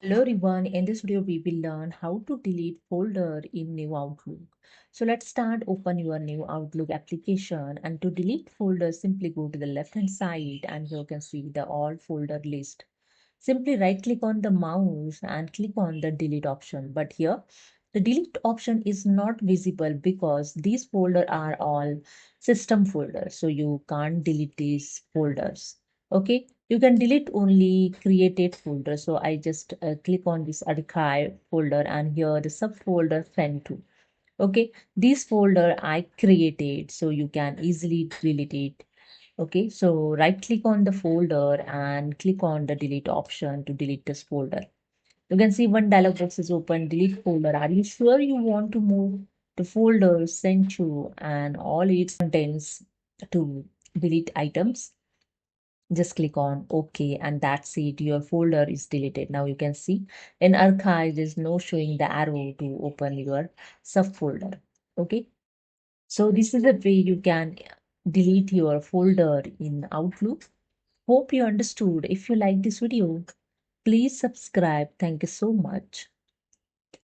Hello everyone, in this video we will learn how to delete folder in new Outlook. So let's start. Open your new Outlook application, and to delete folder simply go to the left hand side and you can see the all folder list. Simply right click on the mouse and click on the delete option. But here the delete option is not visible because these folders are all system folders. So you can't delete these folders. Okay, you can delete only created folder. So I just click on this archive folder and here the subfolder friend2. Okay, this folder I created so you can easily delete it. Okay, so right click on the folder and click on the delete option to delete this folder. You can see one dialog box is open, delete folder. Are you sure you want to move the folder sent to and all its contents to delete items? Just click on OK, and that's it. Your folder is deleted. Now you can see in archive, there's no showing the arrow to open your subfolder. Okay, so this is the way you can delete your folder in Outlook. Hope you understood. If you like this video, please subscribe. Thank you so much.